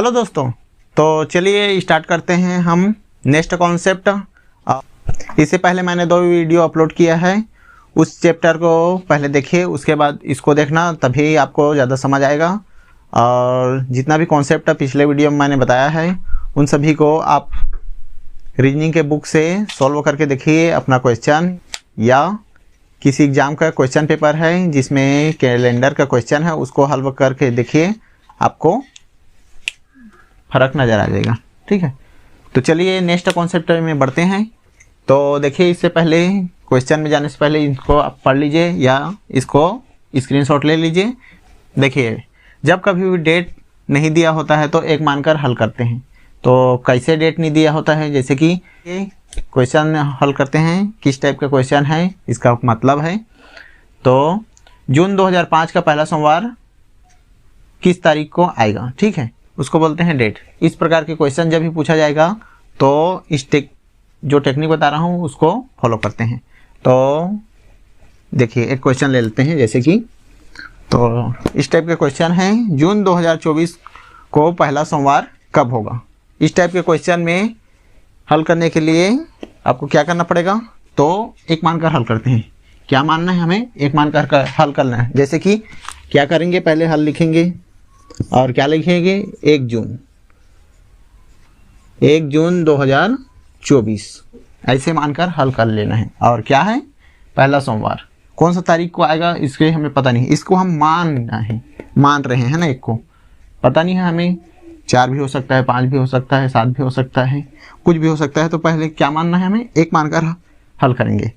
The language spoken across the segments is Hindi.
हेलो दोस्तों, तो चलिए स्टार्ट करते हैं हम नेक्स्ट कॉन्सेप्ट। इससे पहले मैंने 2 वीडियो अपलोड किया है, उस चैप्टर को पहले देखिए, उसके बाद इसको देखना, तभी आपको ज़्यादा समझ आएगा। और जितना भी कॉन्सेप्ट पिछले वीडियो में मैंने बताया है उन सभी को आप रीजनिंग के बुक से सॉल्व करके देखिए। अपना क्वेश्चन या किसी एग्ज़ाम का क्वेश्चन पेपर है जिसमें कैलेंडर का क्वेश्चन है, उसको हल करके देखिए, आपको फर्क नज़र आ जाएगा। ठीक है, तो चलिए नेक्स्ट कॉन्सेप्ट में बढ़ते हैं। तो देखिए, इससे पहले क्वेश्चन में जाने से पहले इसको आप पढ़ लीजिए या इसको स्क्रीनशॉट ले लीजिए। देखिए, जब कभी भी डेट नहीं दिया होता है तो एक मानकर हल करते हैं। तो कैसे डेट नहीं दिया होता है, जैसे कि क्वेश्चन हल करते हैं, किस टाइप का क्वेश्चन है इसका मतलब है। तो जून 2005 का पहला सोमवार किस तारीख को आएगा, ठीक है, उसको बोलते हैं डेट। इस प्रकार के क्वेश्चन जब भी पूछा जाएगा तो इस जो टेक्निक बता रहा हूँ उसको फॉलो करते हैं। तो देखिए, एक क्वेश्चन ले लेते हैं, जैसे कि तो इस टाइप के क्वेश्चन है, जून 2024 को पहला सोमवार कब होगा। इस टाइप के क्वेश्चन में हल करने के लिए आपको क्या करना पड़ेगा, तो एक मानकर हल करते हैं। क्या मानना है हमें, एक मानकर हल करना है। जैसे कि क्या करेंगे, पहले हल लिखेंगे और क्या लिखेंगे, 1 जून 2024 ऐसे मानकर हल कर लेना है। और क्या है, पहला सोमवार कौन सा तारीख को आएगा इसके हमें पता नहीं, इसको हम मान रहे हैं ना, एक को पता नहीं है हमें। 4 भी हो सकता है, 5 भी हो सकता है, 7 भी हो सकता है, कुछ भी हो सकता है। तो पहले क्या मानना है हमें, एक मानकर हल करेंगे।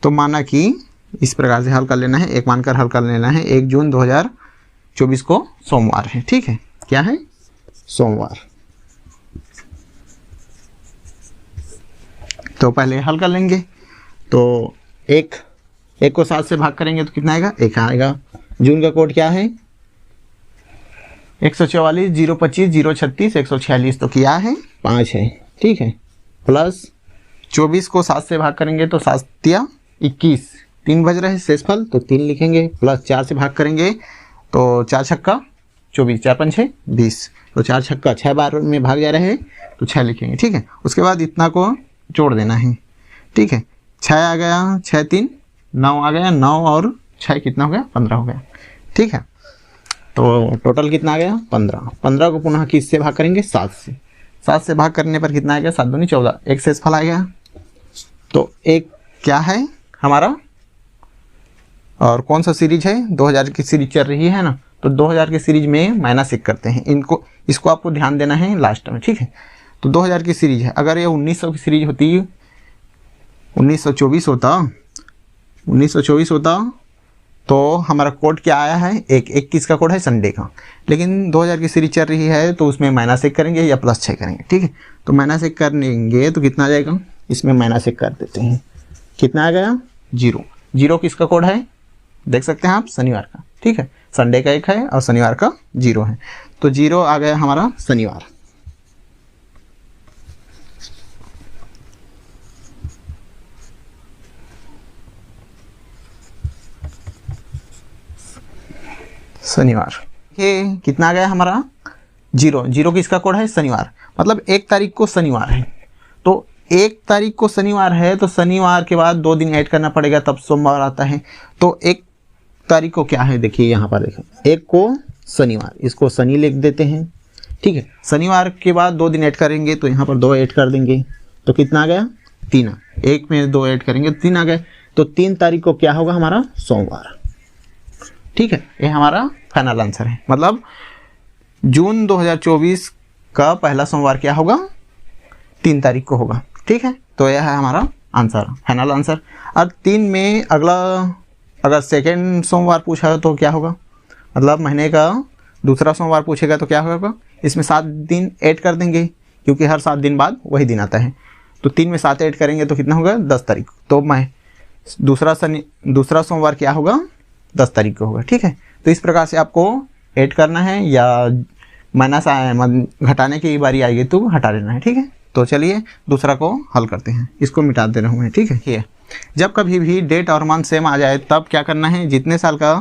तो माना कि इस प्रकार से हल कर लेना है, एक मानकर हल कर लेना है। 1 जून 2024 को सोमवार है, ठीक है, क्या है, सोमवार। तो पहले हल कर लेंगे। तो एक को 7 से भाग करेंगे तो कितना आएगा, 1 आएगा। जून का कोड क्या है, 144, 025, 036, 146, तो क्या है, 5 है, ठीक है। प्लस 24 को 7 से भाग करेंगे तो 7 या 21, 3 बज रहे हैं शेषफल, तो 3 लिखेंगे। प्लस 4 से भाग करेंगे तो 4 छक्का 24, 4 पंचे 20, तो 4 छक्का 6 बार में भाग जा रहे हैं तो 6 लिखेंगे, ठीक है। उसके बाद इतना को जोड़ देना है, ठीक है। 6 आ गया, 6 3 9 आ गया, 9 और 6 कितना हो गया, 15 हो गया, ठीक है। तो टोटल कितना आ गया, 15। 15 को पुनः किस से भाग करेंगे, 7 से। 7 से भाग करने पर कितना आ गया, 7 दूनी 14, एक शेषफल आ गया। तो एक क्या है हमारा, और कौन सा सीरीज है, 2000 की सीरीज चल रही है ना, तो 2000 की सीरीज में -1 करते हैं। इसको आपको ध्यान देना है लास्ट में, ठीक है। तो 2000 की सीरीज है, अगर ये 1900 की सीरीज होती, 1924 होता तो हमारा कोड क्या आया है, 1 किसका कोड है, संडे का। लेकिन 2000 की सीरीज चल रही है तो उसमें -1 करेंगे या +6 करेंगे, ठीक है। तो -1 करेंगे तो कितना आ जाएगा, इसमें -1 कर देते हैं, कितना आ गया, 0। 0 किसका कोड है, देख सकते हैं आप, शनिवार का, ठीक है। संडे का 1 है और शनिवार का 0 है, तो 0 आ गया हमारा शनिवार। ये कितना आ गया हमारा, 0 किसका कोड है, शनिवार, मतलब 1 तारीख को शनिवार है। तो 1 तारीख को शनिवार है तो शनिवार के बाद 2 दिन ऐड करना पड़ेगा, तब सोमवार आता है। तो 1 तारीख को क्या है, देखिए यहाँ पर देखो, 1 को शनिवार, इसको शनि लिख देते हैं, ठीक है। शनिवार के बाद 2 दिन ऐड करेंगे तो यहाँ पर 2 ऐड कर देंगे, तो कितना आ गया, 3। 1 में 2 ऐड करेंगे तो 3 आ गए। तो 3 तारीख को क्या होगा हमारा, सोमवार, ठीक है। ये हमारा फाइनल आंसर है, मतलब जून 2024 का पहला सोमवार क्या होगा, 3 तारीख को होगा, ठीक है। तो यह है हमारा आंसर, फाइनल आंसर। और 3 में अगला अगर सेकेंड सोमवार पूछा तो क्या होगा, मतलब महीने का दूसरा सोमवार पूछेगा तो क्या होगा, इसमें 7 दिन ऐड कर देंगे, क्योंकि हर 7 दिन बाद वही दिन आता है। तो 3 में 7 ऐड करेंगे तो कितना होगा, 10 तारीख। तो दूसरा सोमवार क्या होगा, 10 तारीख को होगा, ठीक है। तो इस प्रकार से आपको ऐड करना है, या घटाने की बारी आएगी तो हटा लेना है, ठीक है। तो चलिए दूसरा को हल करते हैं, इसको मिटा दे रहा हूँ मैं, ठीक है। ये जब कभी भी डेट और मंथ सेम आ जाए तब क्या करना है, जितने साल का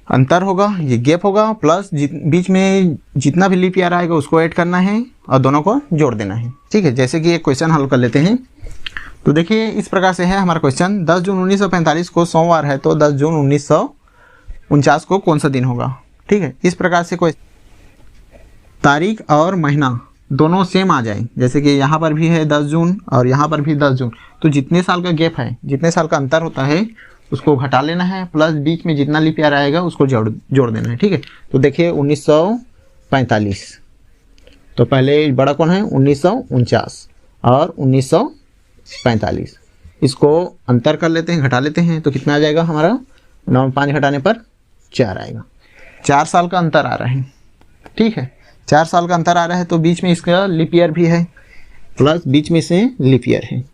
अंतर होगा, ये गैप होगा, प्लस बीच में जितना भी लीप ईयर आएगा उसको ऐड करना है और दोनों को जोड़ देना है। ठीक है, जैसे कि एक क्वेश्चन हल कर लेते हैं। तो देखिए इस प्रकार से है हमारा क्वेश्चन, 10 जून 1945 को सोमवार है तो 10 जून 1949 को कौन सा दिन होगा। ठीक है, इस प्रकार से कोई तारीख और महीना दोनों सेम आ जाए, जैसे कि यहाँ पर भी है 10 जून और यहाँ पर भी 10 जून, तो जितने साल का गैप है, जितने साल का अंतर होता है उसको घटा लेना है, प्लस बीच में जितना लीप ईयर आएगा उसको जोड़ देना है। ठीक है, तो देखिए 1945, तो पहले बड़ा कौन है 1949 और 1945, इसको अंतर कर लेते हैं, घटा लेते हैं, तो कितना आ जाएगा हमारा 9 5 घटाने पर 4 आएगा। 4 साल का अंतर आ रहा है। ठीक है, 4 साल का अंतर आ रहा है, तो बीच में इसका लीप ईयर भी है, प्लस बीच में से लीप ईयर है,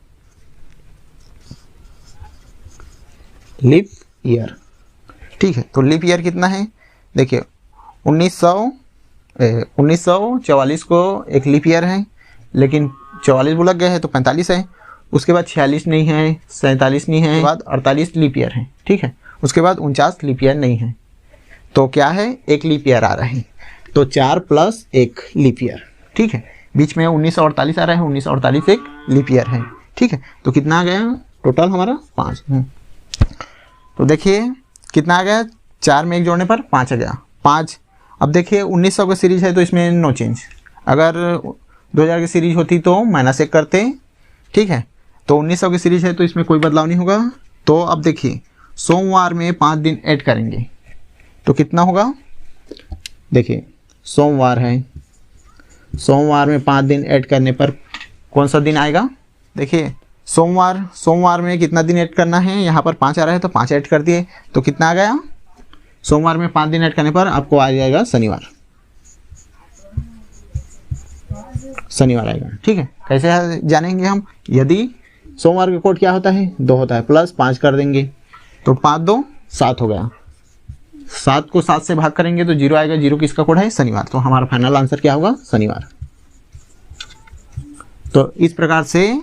लीप ईयर। ठीक है, तो लीप ईयर कितना है, देखिए 1944 को एक लीप ईयर है, लेकिन 44 वो लग गया है तो 45 है, उसके बाद 46 नहीं है, 47 नहीं है, उसके बाद 48 लीप ईयर है। ठीक है, उसके बाद 49 लीप ईयर नहीं है, तो क्या है एक लीप ईयर आ रहा है, तो 4 प्लस 1 लीप ईयर। ठीक है, बीच में 1948 आ रहा है, 1948 एक लीप ईयर है। ठीक है, तो कितना आ गया टोटल हमारा 5। तो देखिए कितना आ गया, 4 में 1 जोड़ने पर 5 आ गया, 5। अब देखिए 1900 का सीरीज है तो इसमें नो चेंज, अगर 2000 की सीरीज होती तो -1 करते। ठीक है, तो 1900 की सीरीज है तो इसमें कोई बदलाव नहीं होगा। तो अब देखिए सोमवार में 5 दिन ऐड करेंगे तो कितना होगा, देखिए सोमवार है, सोमवार में 5 दिन ऐड करने पर कौन सा दिन आएगा, देखिए सोमवार में कितना दिन ऐड करना है, यहाँ पर 5 आ रहा है तो 5 ऐड कर दिए, तो कितना आ गया, सोमवार में 5 दिन ऐड करने पर आपको आ जाएगा शनिवार, शनिवार आएगा। ठीक है, कैसे जानेंगे हम, यदि सोमवार का कोड क्या होता है 2 होता है, प्लस 5 कर देंगे तो 5 2 7 हो गया, 7 को 7 से भाग करेंगे तो 0 आएगा, 0 किसका कोड है शनिवार, तो हमारा फाइनल आंसर क्या होगा शनिवार। तो इस प्रकार से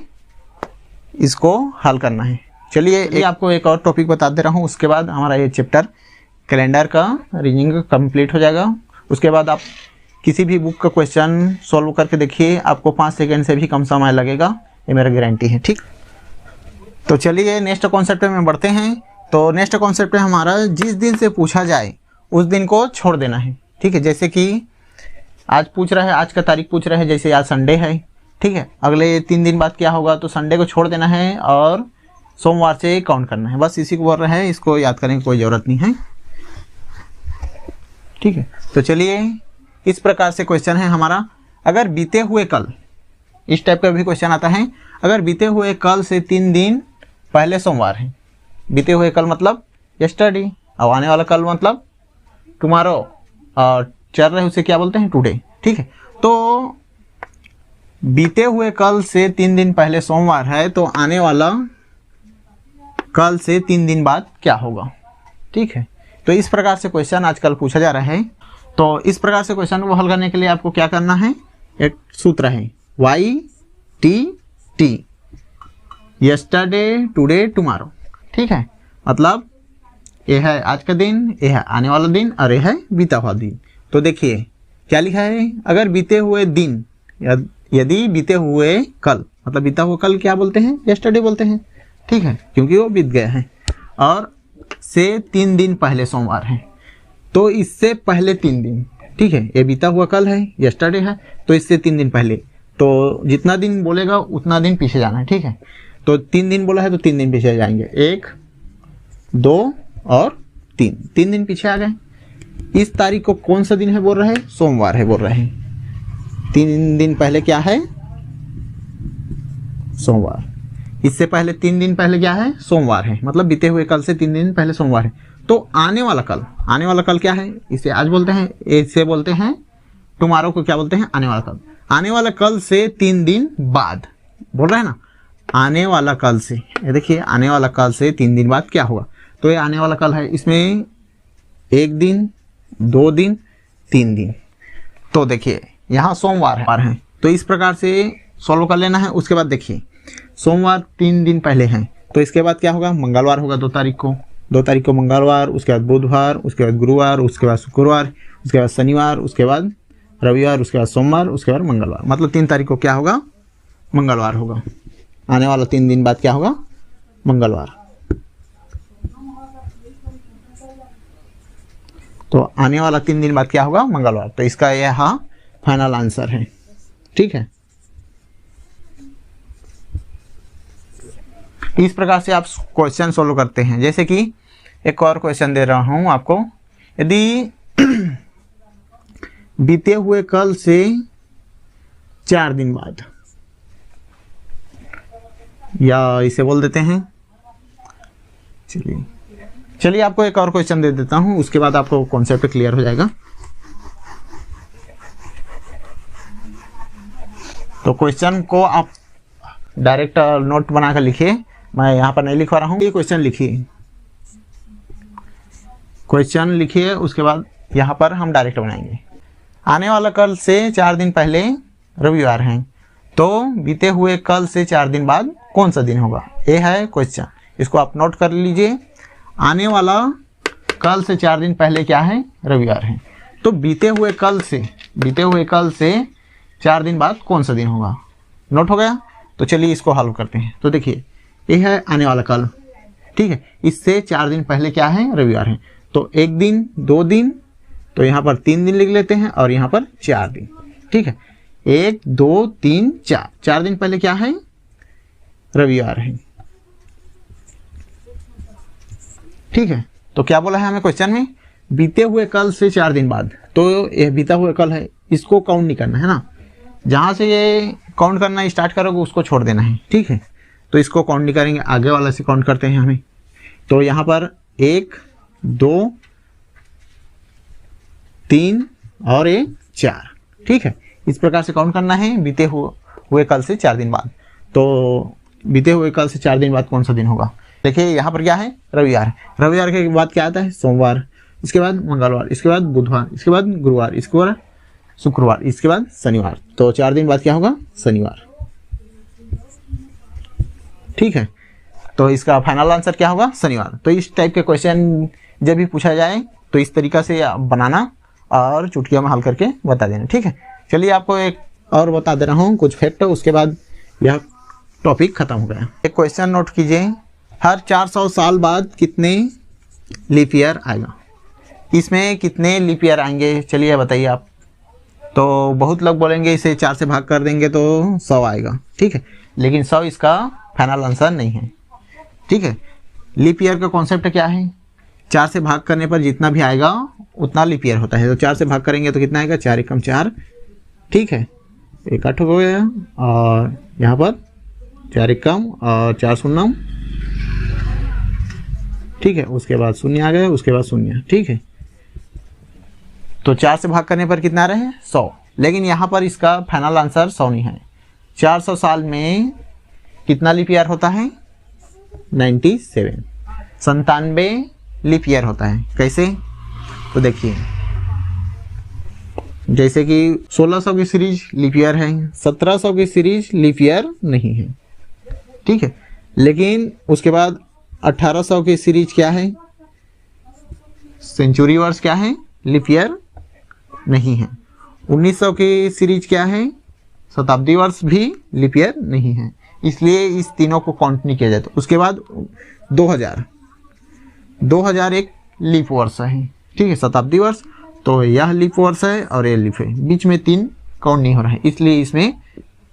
इसको हल करना है। चलिए आपको एक और टॉपिक बता दे रहा हूँ, उसके बाद हमारा ये चैप्टर कैलेंडर का रीजनिंग कंप्लीट हो जाएगा। उसके बाद आप किसी भी बुक का क्वेश्चन सॉल्व करके देखिए, आपको 5 सेकेंड से भी कम समय लगेगा, ये मेरा गारंटी है। ठीक, तो चलिए नेक्स्ट कॉन्सेप्ट में बढ़ते हैं। तो नेक्स्ट कॉन्सेप्ट है हमारा, जिस दिन से पूछा जाए उस दिन को छोड़ देना है। ठीक है, जैसे कि आज पूछ रहा है, आज का तारीख पूछ रहा है, जैसे आज संडे है। ठीक है, अगले 3 दिन बाद क्या होगा, तो संडे को छोड़ देना है और सोमवार से काउंट करना है, बस इसी को बोल रहा है, इसको याद करने की कोई ज़रूरत नहीं है। ठीक है, तो चलिए इस प्रकार से क्वेश्चन है हमारा, अगर बीते हुए कल, इस टाइप का भी क्वेश्चन आता है, अगर बीते हुए कल से 3 दिन पहले सोमवार है, बीते हुए कल मतलब यस्टरडे, अब आने वाला कल मतलब टुमारो, और चल रहे उसे क्या बोलते हैं टुडे। ठीक है, तो बीते हुए कल से 3 दिन पहले सोमवार है, तो आने वाला कल से 3 दिन बाद क्या होगा। ठीक है, तो इस प्रकार से क्वेश्चन आजकल पूछा जा रहा है। तो इस प्रकार से क्वेश्चन को हल करने के लिए आपको क्या करना है, एक सूत्र है YTT, यस्टरडे टुडे टुमारो। ठीक है, मतलब ये है आज का दिन, ये है आने वाला दिन, और ये है बीता हुआ दिन। तो देखिए क्या लिखा है, अगर बीते हुए दिन, यदि बीते हुए कल, मतलब बीता हुआ कल क्या बोलते हैं, यस्टरडे बोलते हैं। ठीक है, क्योंकि वो बीत गया है, और से 3 दिन पहले सोमवार है, तो इससे पहले 3 दिन। ठीक है, ये बीता हुआ कल है, यस्टरडे है, तो इससे 3 दिन पहले, तो जितना दिन बोलेगा उतना दिन पीछे जाना है। ठीक है, तो 3 दिन बोला है तो 3 दिन पीछे जाएंगे, 1 2 और 3, 3 दिन पीछे आ गए। इस तारीख को कौन सा दिन है बोल रहे हैं, सोमवार है बोल रहे हैं, 3 दिन पहले क्या है सोमवार, इससे पहले 3 दिन पहले क्या है सोमवार है, मतलब बीते हुए कल से 3 दिन पहले सोमवार है। तो आने वाला कल, आने वाला कल क्या है, इसे आज बोलते हैं, इसे बोलते हैं टुमारो को क्या बोलते हैं, आने वाला कल। आने वाला कल से 3 दिन बाद बोल रहे हैं ना, आने वाला कल से, ये देखिए आने वाला कल से 3 दिन बाद क्या होगा, तो ये आने वाला कल है, इसमें 1 दिन 2 दिन 3 दिन, तो देखिए यहाँ सोमवार है, तो इस प्रकार से सॉल्व कर लेना है। उसके बाद देखिए सोमवार 3 दिन पहले है, तो इसके बाद क्या होगा, मंगलवार होगा 2 तारीख को, 2 तारीख को मंगलवार, उसके बाद बुधवार, उसके बाद गुरुवार, उसके बाद शुक्रवार, उसके बाद शनिवार, उसके बाद रविवार, उसके बाद सोमवार, उसके बाद मंगलवार। मतलब 3 तारीख को क्या होगा? मंगलवार होगा। आने वाला 3 दिन बाद क्या होगा? मंगलवार। तो आने वाला 3 दिन बाद क्या होगा? मंगलवार। तो इसका यह फाइनल आंसर है। ठीक है, इस प्रकार से आप क्वेश्चन सोल्व करते हैं। जैसे कि एक और क्वेश्चन दे रहा हूं आपको, यदि बीते हुए कल से 4 दिन बाद, या इसे बोल देते हैं, चलिए आपको एक और क्वेश्चन दे देता हूं, उसके बाद आपको कॉन्सेप्ट क्लियर हो जाएगा। तो क्वेश्चन को आप डायरेक्ट नोट बनाकर लिखिए, मैं यहाँ पर नहीं लिखवा रहा हूँ। ये क्वेश्चन लिखिए, क्वेश्चन लिखिए, उसके बाद यहाँ पर हम डायरेक्ट बनाएंगे। आने वाला कल से 4 दिन पहले रविवार है, तो बीते हुए कल से 4 दिन बाद कौन सा दिन होगा? ये है क्वेश्चन, इसको आप नोट कर लीजिए। आने वाला कल से 4 दिन पहले क्या है? रविवार है। तो बीते हुए कल से 4 दिन बाद कौन सा दिन होगा? नोट हो गया? तो चलिए इसको हल करते हैं। तो देखिए, ये है आने वाला कल, ठीक है, इससे 4 दिन पहले क्या है? रविवार है। तो 1 दिन, 2 दिन, तो यहाँ पर 3 दिन लिख लेते हैं और यहाँ पर 4 दिन। ठीक है, 1 2 3 4, 4 दिन पहले क्या है? रविवार है। ठीक है, तो क्या बोला है हमें क्वेश्चन में? बीते हुए कल से 4 दिन बाद। तो यह बीता हुआ कल है, इसको काउंट नहीं करना है ना, जहां से ये काउंट करना स्टार्ट करोगे उसको छोड़ देना है। ठीक है, तो इसको काउंट नहीं करेंगे, आगे वाला से काउंट करते हैं हमें। तो यहाँ पर 1 2 3 और 1 4। ठीक है, इस प्रकार से काउंट करना है बीते हुए कल से 4 दिन बाद। तो बीते हुए कल से 4 दिन बाद कौन सा दिन होगा? देखिए यहाँ पर क्या है? रविवार। रविवार के बाद क्या आता है? सोमवार, इसके बाद मंगलवार, इसके बाद बुधवार, इसके बाद गुरुवार, इसके बाद शुक्रवार, इसके बाद शनिवार। तो 4 दिन बाद क्या होगा? शनिवार। ठीक है, तो इसका फाइनल आंसर क्या होगा? शनिवार। तो इस टाइप के क्वेश्चन जब भी पूछा जाए तो इस तरीका से बनाना और चुटकियों में हल करके बता देना। ठीक है, चलिए आपको एक और बता दे रहा हूँ कुछ फैक्ट, उसके बाद यह टॉपिक खत्म हो गया। एक क्वेश्चन नोट कीजिए, हर 400 साल बाद कितने लीप ईयर आएगा? इसमें कितने लीप ईयर आएंगे? चलिए बताइए आप। तो बहुत लोग बोलेंगे इसे 4 से भाग कर देंगे तो 100 आएगा। ठीक है, लेकिन 100 इसका फाइनल आंसर नहीं है। ठीक है, लीप ईयर का कॉन्सेप्ट क्या है? 4 से भाग करने पर जितना भी आएगा उतना लीप ईयर होता है। तो 4 से भाग करेंगे तो कितना आएगा? 4 एकम 4। ठीक है, 1 8 हो गया, और यहाँ पर 4 एकम और 4 शून्यम। ठीक है, उसके बाद शून्य आ गया, उसके बाद शून्य। ठीक है, तो 4 से भाग करने पर कितना आ रहा है? 100। लेकिन यहाँ पर इसका फाइनल आंसर 100 नहीं है। 400 साल में कितना लीप ईयर होता है? 97, 97 लीप ईयर होता है। कैसे? तो देखिए, जैसे कि 1600 की सीरीज लीप ईयर है, 1700 की सीरीज लीप ईयर नहीं है। ठीक है, लेकिन उसके बाद 1800 की सीरीज क्या है? सेंचुरी वर्ष क्या है? लीप ईयर नहीं है। 1900 की सीरीज क्या है? शताब्दी वर्ष भी लीप ईयर नहीं है, इसलिए इस तीनों को काउंट नहीं किया जाता। उसके बाद 2000 एक लीप वर्ष है। ठीक है, शताब्दी वर्ष, तो यह लीप वर्ष है और ये लीप है, बीच में 3 काउंट नहीं हो रहा है, इसलिए इसमें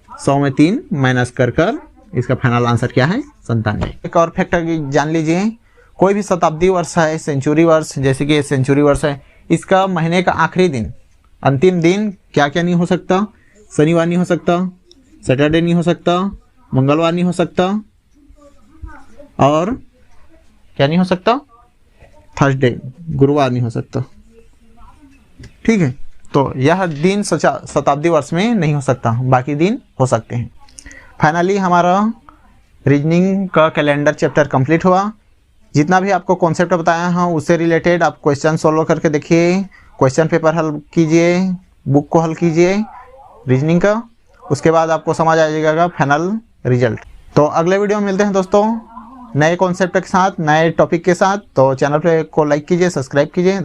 100 में 3 माइनस कर इसका फाइनल आंसर क्या है? 97। एक और फैक्टर जान लीजिए, कोई भी शताब्दी वर्ष है, सेंचुरी वर्ष, जैसे कि सेंचुरी वर्ष है, इसका महीने का आखिरी दिन, अंतिम दिन क्या क्या नहीं हो सकता? शनिवार नहीं हो सकता, सैटरडे नहीं हो सकता, मंगलवार नहीं हो सकता, और क्या नहीं हो सकता? थर्सडे, गुरुवार नहीं हो सकता। ठीक है, तो यह दिन शताब्दी वर्ष में नहीं हो सकता, बाकी दिन हो सकते हैं। फाइनली हमारा रीजनिंग का कैलेंडर चैप्टर कंप्लीट हुआ। जितना भी आपको कॉन्सेप्ट बताया हूँ उससे रिलेटेड आप क्वेश्चन सॉल्व करके देखिए, क्वेश्चन पेपर हल कीजिए, बुक को हल कीजिए रीजनिंग का, उसके बाद आपको समझ आ जाएगा फाइनल रिजल्ट। तो अगले वीडियो में मिलते हैं दोस्तों, नए कॉन्सेप्ट के साथ, नए टॉपिक के साथ। तो चैनल पे को लाइक कीजिए, सब्सक्राइब कीजिए।